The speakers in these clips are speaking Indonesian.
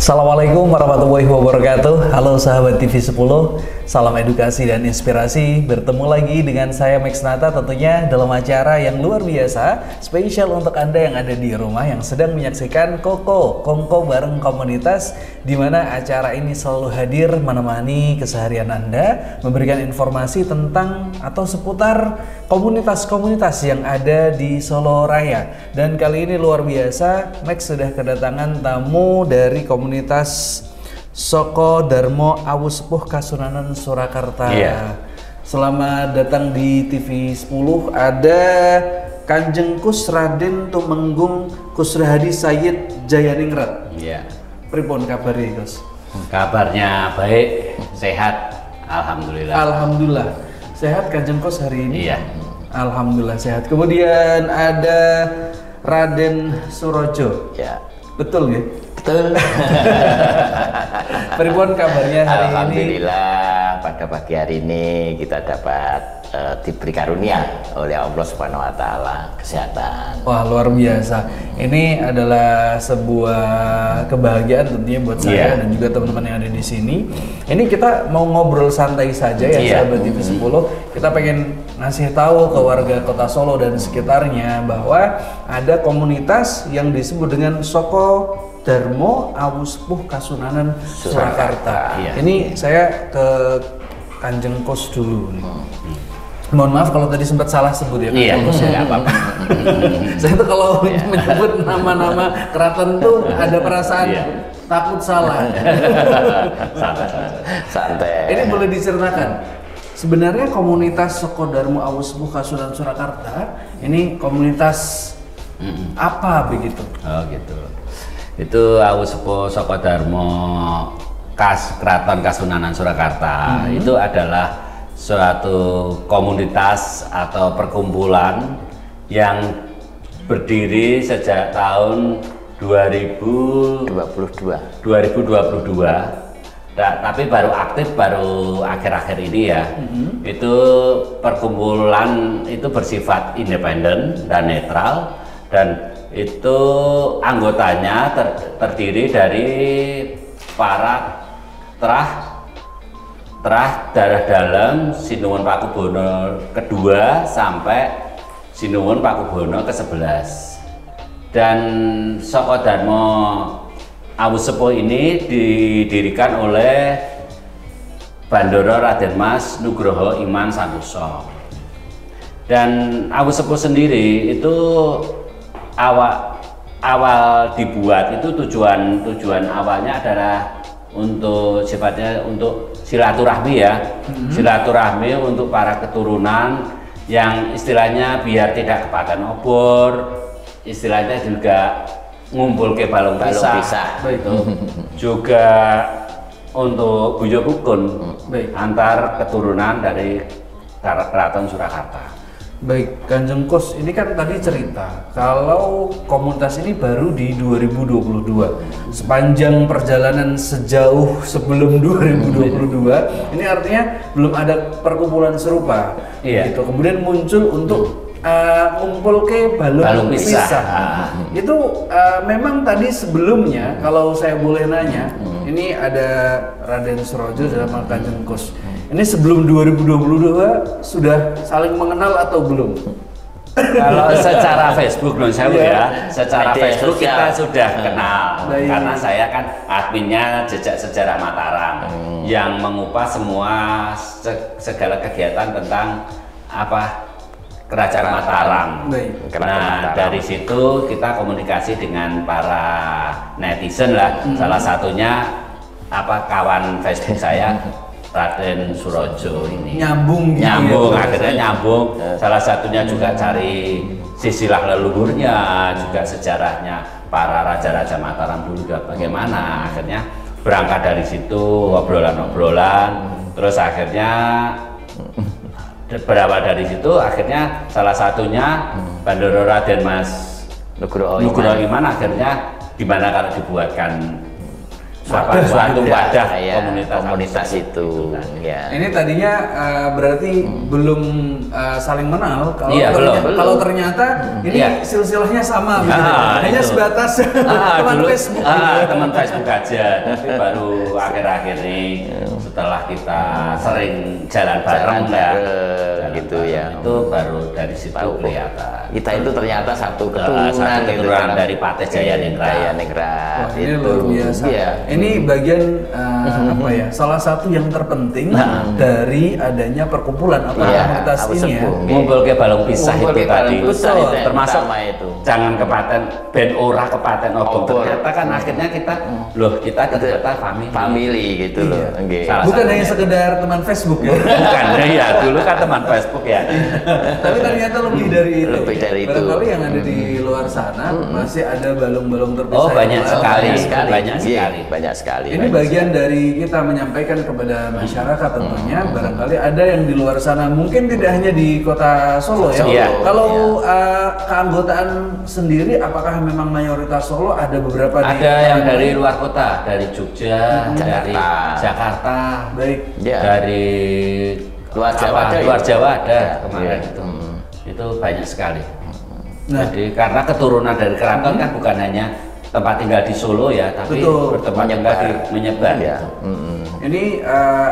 Assalamualaikum warahmatullahi wabarakatuh. Halo sahabat TV 10, salam edukasi dan inspirasi. Bertemu lagi dengan saya Max Nata tentunya dalam acara yang luar biasa, spesial untuk Anda yang ada di rumah yang sedang menyaksikan Kongko bareng komunitas, di mana acara ini selalu hadir menemani keseharian Anda, memberikan informasi tentang atau seputar komunitas-komunitas yang ada di Solo Raya. Dan kali ini luar biasa, Max sudah kedatangan tamu dari komunitas Soko Darmo Awu Sepuh Kasunanan Surakarta. Selamat datang di TV 10. Ada Kanjeng Kus Raden Tumenggung Kusrahadi Sayyid Jayaningrat. Pripun kabarnya, Gus? Kabarnya baik, sehat, alhamdulillah. Alhamdulillah. Sehat Kanjeng Kus hari ini? Iya. Alhamdulillah sehat. Kemudian ada Raden Surojo. Ya. Betul ya? Betul. Pripun kabarnya hari ini? Alhamdulillah pada pagi hari ini kita dapat diberi karunia oleh Allah Subhanahu wa taala kesehatan. Wah, luar biasa. Ini adalah sebuah kebahagiaan tentunya buat saya dan juga teman-teman yang ada di sini. Ini kita mau ngobrol santai saja ya sahabat TV 10. Kita pengen ngasih tahu ke warga Kota Solo dan sekitarnya bahwa ada komunitas yang disebut dengan Soko Darmo Awu Sepuh Kasunanan Surakarta. Ini saya ke Kanjeng Kus dulu nih. Mohon maaf kalau tadi sempat salah sebut ya. Nggak apa-apa. Saya tuh kalau menyebut nama-nama keraton tuh ada perasaan takut salah. Santai. Ini boleh diceritakan. Sebenarnya komunitas Soko Darmo Awu Sepuh Kasunanan Surakarta ini komunitas apa begitu? Oh gitu. Itu Awu Sepuh Soko Darmo Keraton Kasunanan Surakarta. Itu adalah suatu komunitas atau perkumpulan yang berdiri sejak tahun 2022. Tapi baru aktif baru akhir-akhir ini ya. Itu perkumpulan itu bersifat independen dan netral, dan itu anggotanya terdiri dari para terah darah dalam Sinuwun Pakubono kedua sampai Sinuwun Pakubono ke-11. Dan Soko Darmo Awu Sepuh ini didirikan oleh Bandara Raden Mas Nugroho Iman Santoso. Dan Awu Sepuh sendiri itu awal dibuat itu tujuan awalnya adalah untuk sifatnya untuk silaturahmi ya, silaturahmi untuk para keturunan yang istilahnya biar tidak kepakan obor, istilahnya juga ngumpul ke balong pisah. Itu juga untuk buyut rukun antar keturunan dari Keraton Surakarta. Baik, Kanjeng Kus, ini kan tadi cerita kalau komunitas ini baru di 2022. Sepanjang perjalanan sejauh sebelum 2022, ini artinya belum ada perkumpulan serupa. Gitu. Kemudian muncul untuk ngumpul ke balong pisah. Itu memang tadi sebelumnya, kalau saya boleh nanya, ini ada Raden Surojo dalam Kanjeng Kus. Ini sebelum 2022 sudah saling mengenal atau belum? Kalau secara Facebook secara Facebook kita sudah kenal. Karena saya kan adminnya Jejak Sejarah Mataram yang mengupas semua segala kegiatan tentang Kerajaan Mataram. Nah, dari situ kita komunikasi dengan para netizen lah. Salah satunya kawan Facebook saya Raden Surojo ini nyambung, akhirnya nyambung. Salah satunya juga cari silsilah leluhurnya, juga sejarahnya para raja-raja Mataram dulu bagaimana. Akhirnya berangkat dari situ obrolan-obrolan, terus akhirnya berawal dari situ. Akhirnya salah satunya Bandara Raden Mas Nugroho Iman akhirnya gimana kalau dibuatkan suatu wadah ya, komunitas itu. Ya. Ini tadinya berarti belum saling mengenal. Kalau Iya, kalau ternyata ini silsilahnya sama, gitu. Hanya itu. sebatas teman dulu, Facebook. teman Facebook aja. Tapi baru akhir-akhir ini setelah kita sering jalan bareng ya, gitu ya. Itu baru dari situ kelihatan. Kita itu ternyata satu keturunan gitu kan, dari Patih Jayaningrat. Ini luar biasa. Iya. Ini bagian apa ya? Salah satu yang terpenting dari adanya perkumpulan atau komunitas ini ya. Ngumpul ke balong pisah itu tadi. Betul. Termasuk itu. Jangan kepaten ben ora kepaten obong. Ternyata kan akhirnya kita ternyata family gitu loh. Bukan hanya sekedar teman Facebook ya. Bukan, ya dulu kan teman Facebook ya. Tapi ternyata lebih dari itu. Lebih dari itu. Barangkali yang ada di luar sana masih ada balong-balong terpisah. Oh, banyak sekali. Banyak sekali. Ini bagian dari kita menyampaikan kepada masyarakat tentunya. Barangkali ada yang di luar sana, mungkin tidak hanya di kota Solo ya. Iya. Kalau keanggotaan sendiri, apakah memang mayoritas Solo? Ada beberapa ada yang dari luar kota, dari Jogja, dari Jakarta, baik, dari luar Jawa ada kemarin itu banyak sekali. Jadi karena keturunan dari keraton kan bukan hanya tempat tinggal di Solo ya, tapi bertempat menyebar. Ya. Ini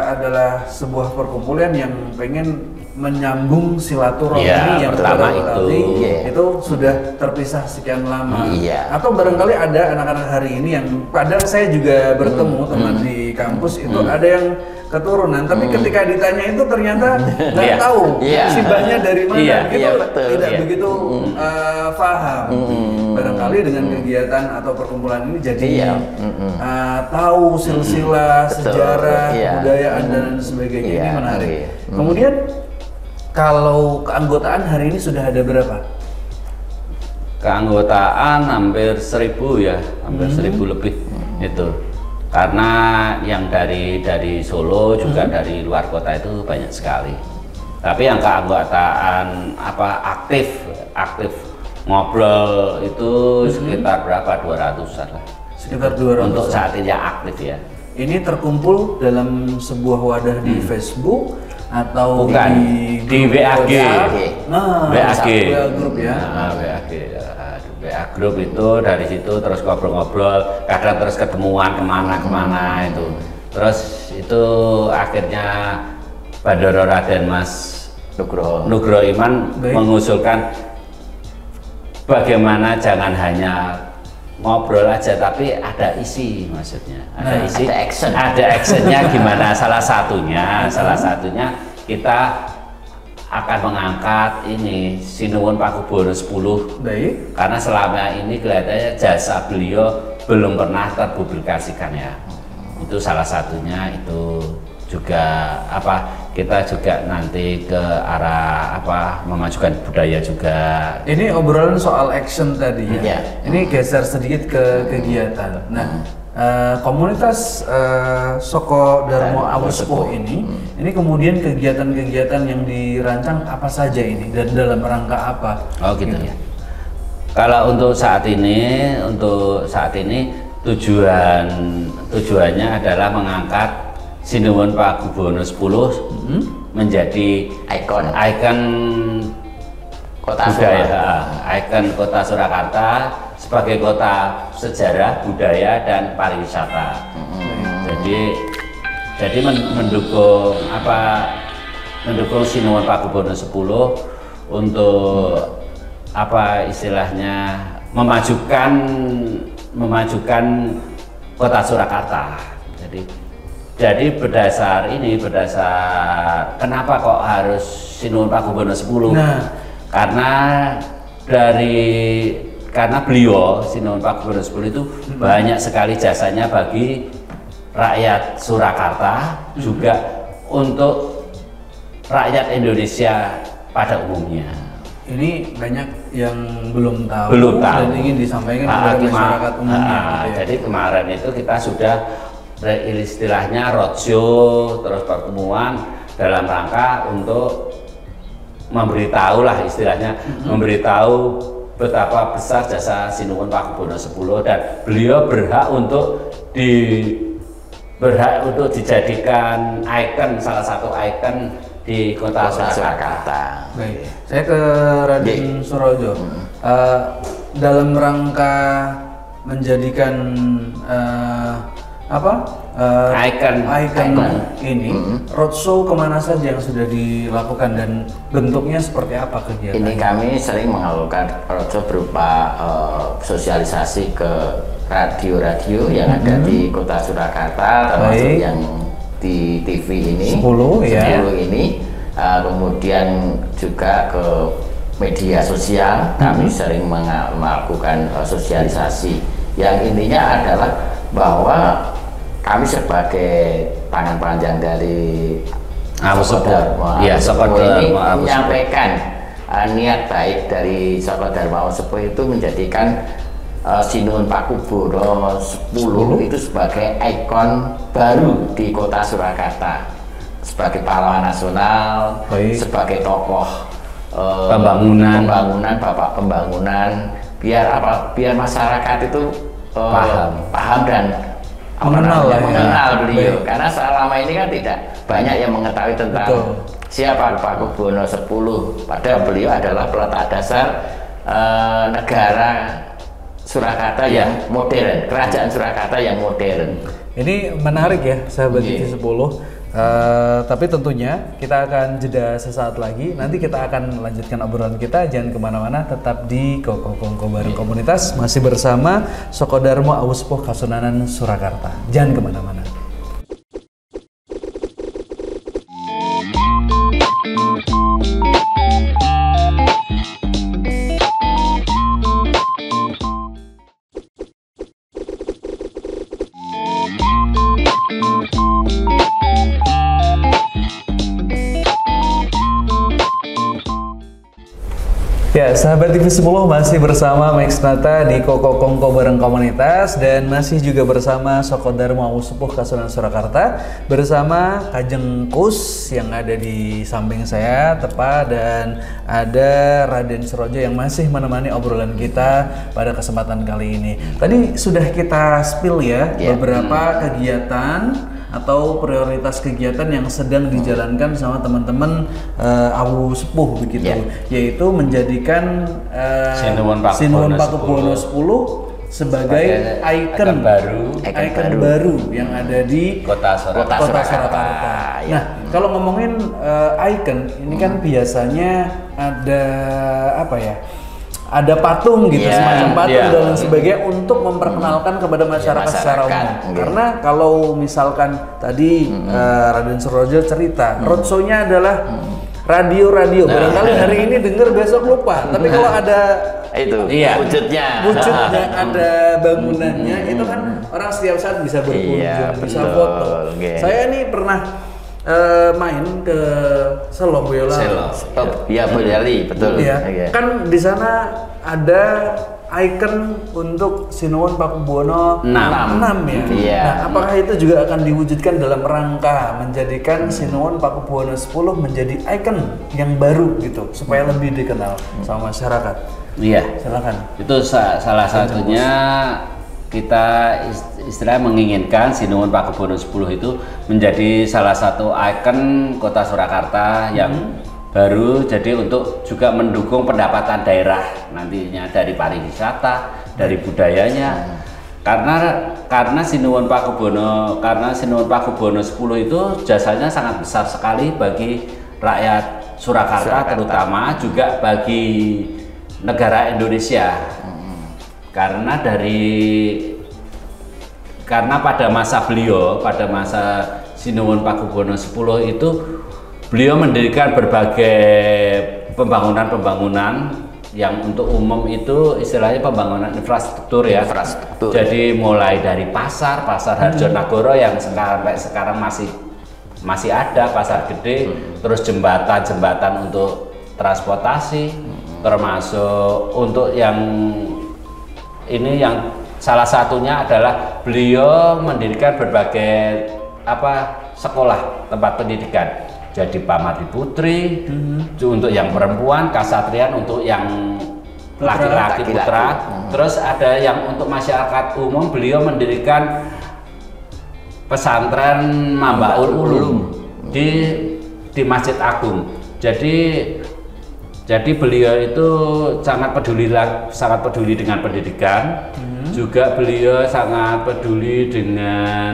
adalah sebuah perkumpulan yang pengen menyambung silaturahmi yang pertama itu sudah terpisah sekian lama. Atau barangkali ada anak-anak hari ini yang padahal saya juga bertemu teman di kampus itu ada yang keturunan, tapi ketika ditanya itu ternyata nggak tahu sibahnya dari mana, tidak begitu paham. Barangkali dengan kegiatan atau perkumpulan ini jadi tahu silsilah, sejarah, budaya dan sebagainya. Ini menarik. Kemudian kalau keanggotaan hari ini sudah ada berapa? Keanggotaan hampir 1.000 ya, hampir 1.000 lebih itu. Karena yang dari Solo juga dari luar kota itu banyak sekali. Tapi yang keanggotaan aktif ngobrol itu sekitar berapa? 200-an lah. Sekitar 200. Untuk saat ini yang aktif ya. Ini terkumpul dalam sebuah wadah di Facebook atau bukan di WAG. WAG grup ya. WA grup itu dari situ terus ngobrol-ngobrol, kadang terus ketemuan kemana itu. Terus itu akhirnya Bandara Raden Mas Nugroho Iman mengusulkan bagaimana jangan hanya ngobrol aja tapi ada isi, maksudnya ada isi, ada actionnya gimana. Salah satunya kita akan mengangkat ini Sinuwun Pakubono 10. Baik. Karena selama ini kelihatannya jasa beliau belum pernah terpublikasikan ya. Itu salah satunya. Itu juga kita juga nanti ke arah memajukan budaya juga. Ini obrolan soal action tadi ya. Ini geser sedikit ke kegiatan. Nah, komunitas Soko Darmo Awesepuh ini kemudian kegiatan-kegiatan yang dirancang apa saja ini dan dalam rangka apa? Oh gitu ya. Kalau untuk saat ini tujuannya adalah mengangkat Sinuwun Pakubono 10 menjadi ikon kota budaya, ikon kota Surakarta sebagai kota sejarah, budaya dan pariwisata. Jadi mendukung Sinuwun Pakubono 10 untuk istilahnya memajukan kota Surakarta. Jadi berdasar kenapa kok harus Sinuwun Pakubono 10? Karena beliau Sinuwun Pakubono 10 itu banyak sekali jasanya bagi rakyat Surakarta, juga untuk rakyat Indonesia pada umumnya. Ini banyak yang belum tahu dan ingin disampaikan kepada masyarakat umumnya. Jadi kemarin itu kita sudah istilahnya roadshow, terus pertemuan dalam rangka untuk memberitahu betapa besar jasa Sinuwun Pakubono 10 dan beliau berhak untuk berhak untuk dijadikan ikon, salah satu ikon di kota Surakarta. Baik, saya ke Raden Surojo. Dalam rangka menjadikan ikon ini, roadshow kemana saja yang sudah dilakukan dan bentuknya seperti apa kegiatan? Ini kami sering melakukan roadshow berupa sosialisasi ke radio-radio yang ada di kota Surakarta, termasuk yang di TV ini 10 ini, kemudian juga ke media sosial. Kami sering melakukan sosialisasi yang intinya adalah bahwa kami sebagai tangan panjang dari Sokodharma ini menyampaikan niat baik dari Sokodharma Awosepuh itu menjadikan Sinuhun Pakubono 10 itu sebagai ikon baru di kota Surakarta, sebagai pahlawan nasional, sebagai tokoh pembangunan, bapak pembangunan, biar masyarakat itu paham dan mengenal beliau. Karena selama ini kan tidak banyak yang mengetahui tentang siapa Pakubono 10, padahal beliau adalah peletak dasar negara Surakarta yang modern, kerajaan Surakarta yang modern. Ini menarik ya, sahabat TV 10. Tapi tentunya kita akan jeda sesaat lagi. Nanti kita akan melanjutkan obrolan kita. Jangan kemana-mana, tetap di Koko Kongko Bareng Komunitas. Masih bersama Sokodharma Awosepuh Kasunanan Surakarta. Jangan kemana-mana. Ya, sahabat TV 10 masih bersama Max Nata di Koko Kongko Bareng Komunitas dan masih juga bersama Sokodharma Awosepuh Kasunanan Surakarta bersama Kajeng Kus yang ada di samping saya tepat, dan ada Raden Surojo yang masih menemani obrolan kita pada kesempatan kali ini. Tadi sudah kita spill ya beberapa kegiatan atau prioritas kegiatan yang sedang dijalankan sama teman-teman Awosepuh begitu, yaitu menjadikan Sinuhun Pakubono 10 sebagai ikon baru yang ada di kota Surakarta. Nah, kalau ngomongin ikon ini kan biasanya ada apa ya? Ada patung gitu, semacam patung dan lain sebagainya untuk memperkenalkan kepada masyarakat secara umum. Karena kalau misalkan tadi Raden Surojo cerita, roadshow-nya adalah radio-radio. Barangkali hari ini dengar besok lupa. Tapi kalau ada wujudnya ada bangunannya, itu kan orang setiap saat bisa berkunjung, bisa foto. Saya ini pernah main ke Selo Boyolali. Boyolali, betul. Kan di sana ada ikon untuk Sinuhun Pakubono 6 ya. Nah, apakah itu juga akan diwujudkan dalam rangka menjadikan Sinuhun Pakubono 10 menjadi ikon yang baru gitu supaya lebih dikenal sama masyarakat? Iya. Silakan. Itu salah satunya kita istilahnya menginginkan Sinuhun Pakubono 10 itu menjadi salah satu ikon kota Surakarta yang baru, jadi untuk juga mendukung pendapatan daerah nantinya dari pariwisata, dari budayanya. Karena Sinuhun Pakubono 10 itu jasanya sangat besar sekali bagi rakyat Surakarta. Terutama juga bagi negara Indonesia. Karena pada masa Sinuhun Pakubono 10 itu beliau mendirikan berbagai pembangunan yang untuk umum, itu istilahnya pembangunan infrastruktur ya. Jadi mulai dari pasar Harjonagoro yang sekarang masih ada, pasar gede, terus jembatan untuk transportasi, termasuk untuk yang salah satunya adalah beliau mendirikan berbagai sekolah tempat pendidikan. Jadi Pamadhi Putri untuk yang perempuan, Kasatrian untuk yang laki-laki putra. Terus ada yang untuk masyarakat umum, beliau mendirikan pesantren Mambaul Ulum di Masjid Agung. Jadi beliau itu sangat peduli dengan pendidikan. Juga beliau sangat peduli dengan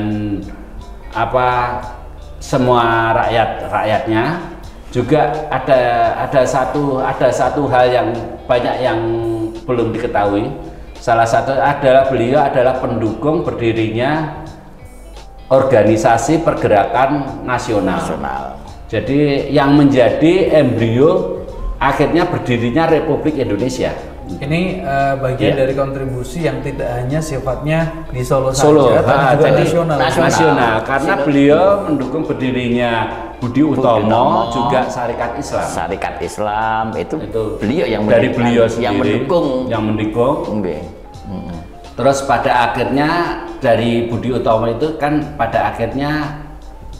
semua rakyatnya. Juga ada satu hal yang banyak yang belum diketahui. Salah satu adalah beliau adalah pendukung berdirinya organisasi pergerakan nasional. Jadi yang menjadi embrio akhirnya berdirinya Republik Indonesia. Ini bagian dari kontribusi yang tidak hanya sifatnya di Solo saja, tapi juga nasional. Karena beliau mendukung berdirinya Budi Utomo, juga Syarikat Islam. Itu beliau yang dari beliau sendiri yang mendukung. Terus pada akhirnya dari Budi Utomo itu kan pada akhirnya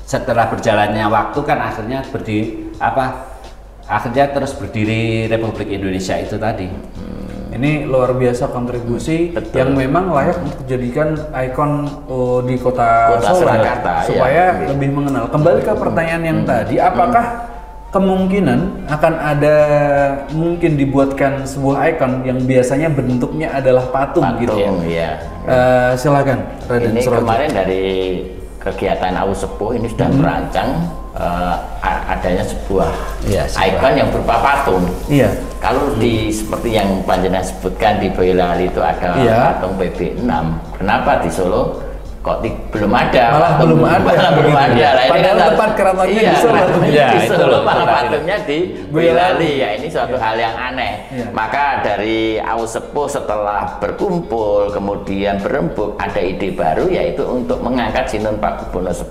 setelah berjalannya waktu kan akhirnya terus berdiri Republik Indonesia itu tadi. Ini luar biasa kontribusi yang memang layak untuk dijadikan ikon di kota Solo Surakarta, supaya lebih mengenal. Kembali ke pertanyaan yang tadi, apakah kemungkinan akan ada mungkin dibuatkan sebuah ikon yang biasanya bentuknya adalah patung gitu ya? Silakan Raden Ini Surojo. Kemarin dari kegiatan Awu Sepuh ini sudah merancang adanya sebuah ikon yang berupa patung. Iya. Kalau seperti yang Panjenengan sebutkan di Boyolali itu ada patung PB6. Kenapa di Solo kok belum ada? Malah belum ada. Padahal tempat keratonnya di Solo. Di Solo malah patungnya di Boyolali. Ya ini suatu hal yang aneh. Maka dari Awu Sepuh setelah berkumpul kemudian berembuk ada ide baru, yaitu untuk mengangkat Sinun Pakubono X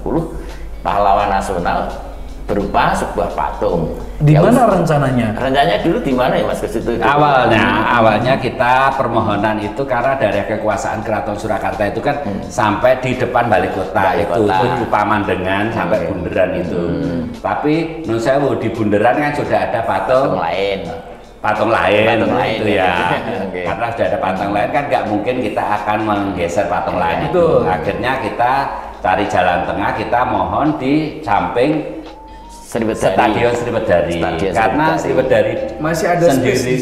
pahlawan nasional berupa sebuah patung. Di mana rencananya? Rencananya dulu di mana ya Mas Kesutu? Awalnya kita permohonan itu karena dari kekuasaan Keraton Surakarta itu kan sampai di depan Balai Kota itu Pamandengan sampai Bunderan itu. Tapi menurut saya di Bunderan kan sudah ada patung lain itu ya. Karena sudah ada patung lain kan nggak mungkin kita akan menggeser patung lain itu. Akhirnya kita cari jalan tengah, kita mohon di samping Stadion Sriwedari. Karena Sriwedari masih ada sendiri,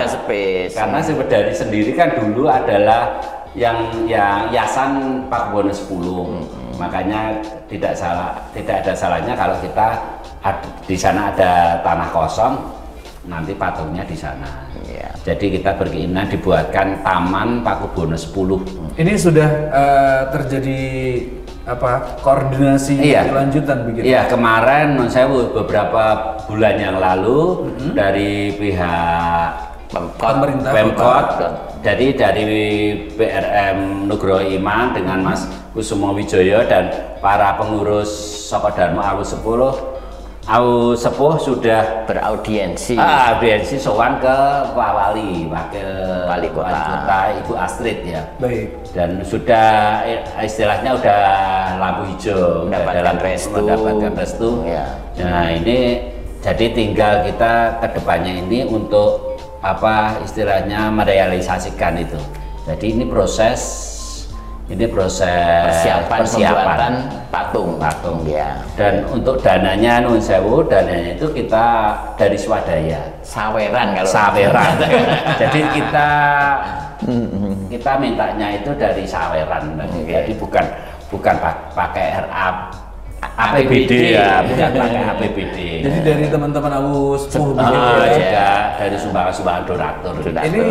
space. Karena Sriwedari sendiri kan dulu adalah yang Yayasan Pakubono X. Makanya tidak ada salahnya kalau kita di sana ada tanah kosong, nanti patungnya di sana. Jadi kita berkeinginan dibuatkan Taman Pakubono X. Ini sudah terjadi koordinasi lanjutan begitu? Iya, kemarin saya beberapa bulan yang lalu dari pihak Pemkot, jadi dari PRM Nugroho Iman dengan Mas Kusumo Wijoyo dan para pengurus Soko Dharma Awu Sepuh sudah beraudiensi. Audiensi sowan ke Pak Wali Kota Ibu Astrid ya. Baik. Dan sudah istilahnya udah lampu hijau, mendapatkan restu. Nah ini jadi tinggal kita kedepannya ini untuk istilahnya merealisasikan itu. Jadi ini proses persiapan patung ya. Dan untuk dananya Nuwun Sewu, dananya itu kita dari swadaya. Saweran. Jadi kita mintanya itu dari saweran. Jadi bukan pakai APBD ya, bukan pakai APBD. Jadi dari teman-teman Awu Sepuh dari sumbangan donatur. Ini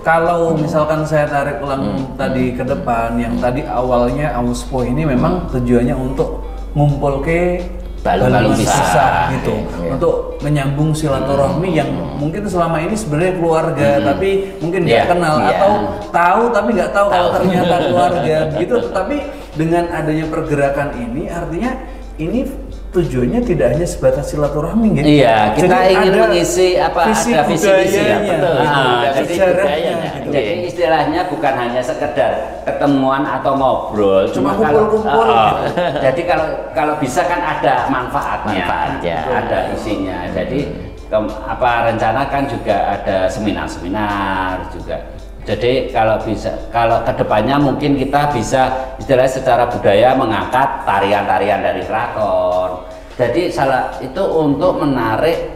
kalau misalkan saya tarik ulang tadi ke depan, yang tadi awalnya Awu Sepuh ini memang tujuannya untuk ngumpul ke balung pisah gitu, untuk menyambung silaturahmi yang mungkin selama ini sebenarnya keluarga tapi mungkin nggak kenal atau tahu tapi nggak tahu kalau ternyata keluarga gitu. Tapi dengan adanya pergerakan ini artinya ini tujuannya tidak hanya sebatas silaturahmi gitu. Iya, kita jadi ingin mengisi ada visi ya, betul. Jadi istilahnya bukan hanya sekedar ketemuan atau ngobrol, cuma kumpul-kumpul. Jadi kalau bisa kan ada manfaatnya, ada isinya. Jadi rencana kan juga ada seminar-seminar juga. Jadi kalau kedepannya mungkin kita bisa istilahnya secara budaya mengangkat tarian-tarian dari keraton. Jadi itu untuk menarik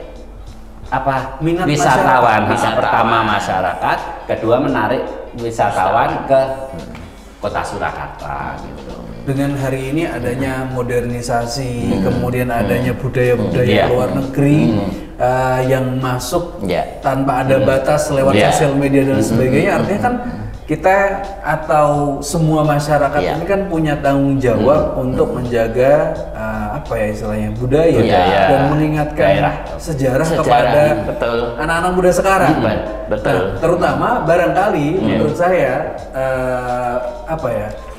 minat wisatawan. Pertama masyarakat, kedua menarik wisatawan ke Kota Surakarta gitu. Dengan hari ini adanya modernisasi, kemudian adanya budaya-budaya luar negeri yang masuk tanpa ada batas lewat sosial media dan sebagainya, artinya kan kita atau semua masyarakat ini kan punya tanggung jawab untuk menjaga istilahnya budaya dan mengingatkan sejarah kepada anak-anak muda sekarang. Betul. Terutama barangkali menurut saya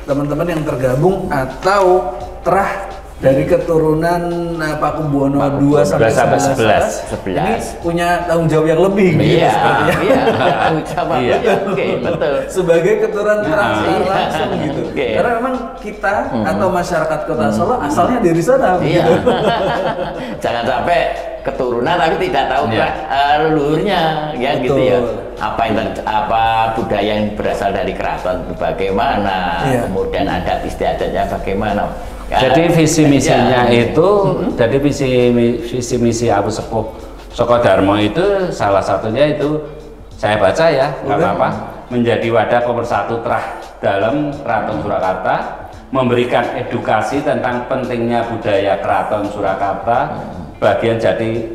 teman-teman yang tergabung atau terah dari keturunan Pakubuwono II sampai 11 ini punya tanggung jawab yang lebih gitu betul. Sebagai keturunan terah langsung gitu. Karena memang kita atau masyarakat Kota Solo asalnya dari sana gitu. Jangan sampai keturunan tapi tidak tahu leluhurnya gitu ya. Apa budaya yang berasal dari keraton bagaimana, kemudian adat istiadatnya bagaimana. Jadi visi misinya jadi visi misi Abu Sepuh Sokodarmo itu salah satunya itu saya baca ya, nggak apa-apa, menjadi wadah pemersatu terah dalam Keraton Surakarta, memberikan edukasi tentang pentingnya budaya Keraton Surakarta, bagian jati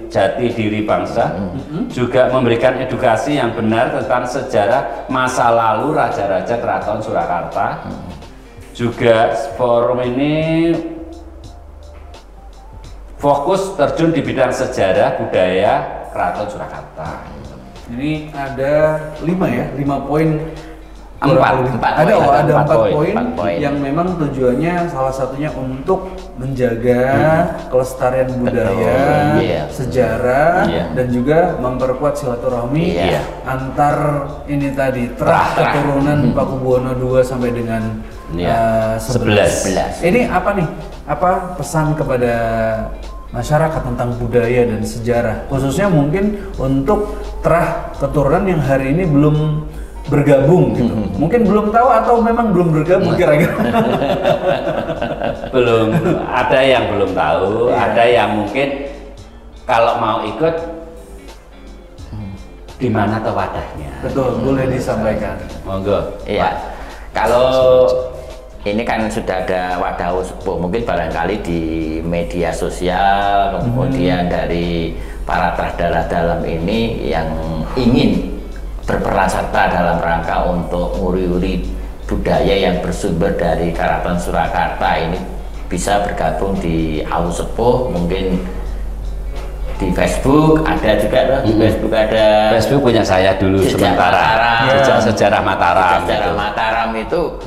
diri bangsa, juga memberikan edukasi yang benar tentang sejarah masa lalu raja-raja Keraton Surakarta. Juga forum ini fokus terjun di bidang sejarah budaya Keraton Surakarta. Ini ada 5 poin. Ada 4 poin yang memang tujuannya salah satunya untuk menjaga kelestarian budaya, sejarah, dan juga memperkuat silaturahmi antar ini tadi terah keturunan Pakubuwono II sampai dengan 11. Ini apa nih? Apa pesan kepada masyarakat tentang budaya dan sejarah, khususnya mungkin untuk terah keturunan yang hari ini belum bergabung gitu. Mungkin belum tahu atau memang belum bergabung kira-kira. Belum, ada yang belum tahu, ada yang mungkin kalau mau ikut di mana tuh wadahnya. Betul, boleh disampaikan. Monggo. Iya. Kalau ini kan sudah ada wadah sepuh, mungkin barangkali di media sosial, kemudian dari para terah dalam ini yang ingin berperan serta dalam rangka untuk nguri-nguri budaya yang bersumber dari Keraton Surakarta ini bisa bergabung di Awu Sepuh, mungkin di Facebook ada juga Facebook punya saya dulu sementara sejarah Mataram itu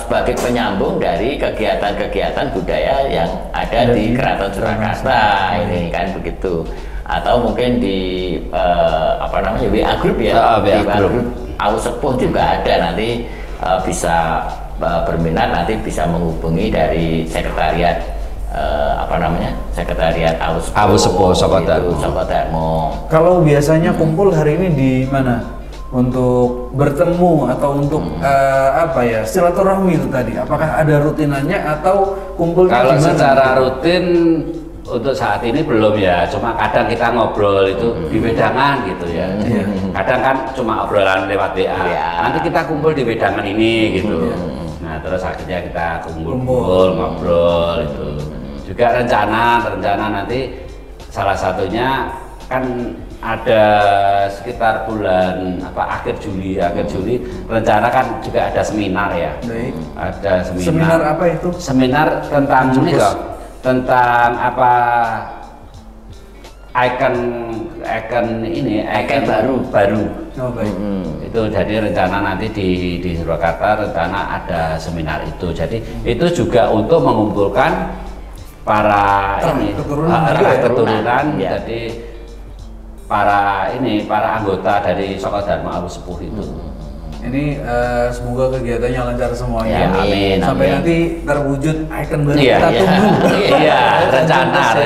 sebagai penyambung dari kegiatan-kegiatan budaya yang ada di Keraton Surakarta ini kan begitu, atau mungkin di WA Group ya, di WA Group Awu Sepuh juga ada, nanti bisa berminat nanti bisa menghubungi dari sekretariat sekretariat Awu Sepuh Sokodarmo. Kalau biasanya kumpul hari ini di mana untuk bertemu atau untuk silaturahmi itu tadi? Apakah ada rutinannya atau kumpulnya? Kalau secara rutin untuk saat ini belum ya, cuma kadang kita ngobrol itu di wedangan gitu ya. Kadang kan cuma obrolan lewat WA. Nanti kita kumpul di wedangan ini gitu. Nah terus akhirnya kita kumpul ngobrol itu. Juga rencana nanti salah satunya kan ada sekitar bulan akhir Juli rencana kan juga ada seminar ya. Baik. Ada Seminar apa itu? Seminar tentang ini loh, tentang ikon baru. Oh, baik. Itu jadi rencana nanti di Surakarta rencana ada seminar itu. Jadi itu juga untuk mengumpulkan para keturunan jadi para anggota dari Sokodarmo Awu Sepuh itu. Ini semoga kegiatannya lancar semuanya. Amin. Sampai nanti terwujud ikon baru kita tunggu. Iya, rencana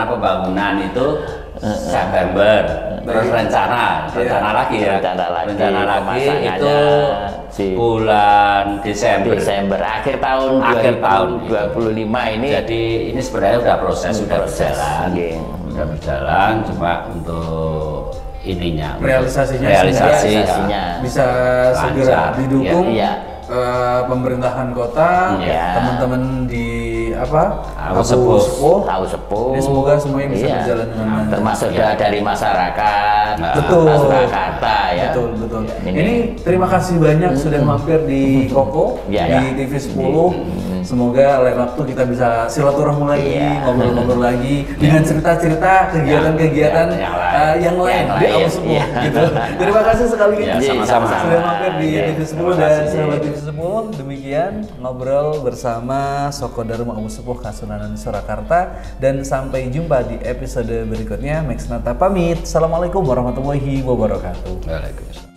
pembangunan itu September. Terus rencana lagi ya. Rencana lagi itu bulan Desember akhir tahun 2025 ini. Jadi ini sebenarnya udah berjalan. Udah berjalan, cuma untuk realisasinya bisa segera didukung. Pemerintahan kota, teman-teman di Tahu Sepuh. Ini semoga semuanya bisa berjalan dengan lancar. Termasuk dari masyarakat, Surakarta ya. Betul. Ini terima kasih banyak sudah mampir di Koko di TV 10. Semoga lain waktu kita bisa silaturahmi lagi, ngobrol-ngobrol lagi dengan cerita-cerita kegiatan-kegiatan yang lain di Tahu Sepuh gitu. Terima kasih sekali sama-sama sudah mampir di TV 10 dan sahabat TV 10. Demikian ngobrol bersama Soko Dharma Tahu Sepuh Kasunanan Surakarta, dan sampai jumpa di episode berikutnya. Max Nata pamit. Assalamualaikum warahmatullahi wabarakatuh. Waalaikumsalam.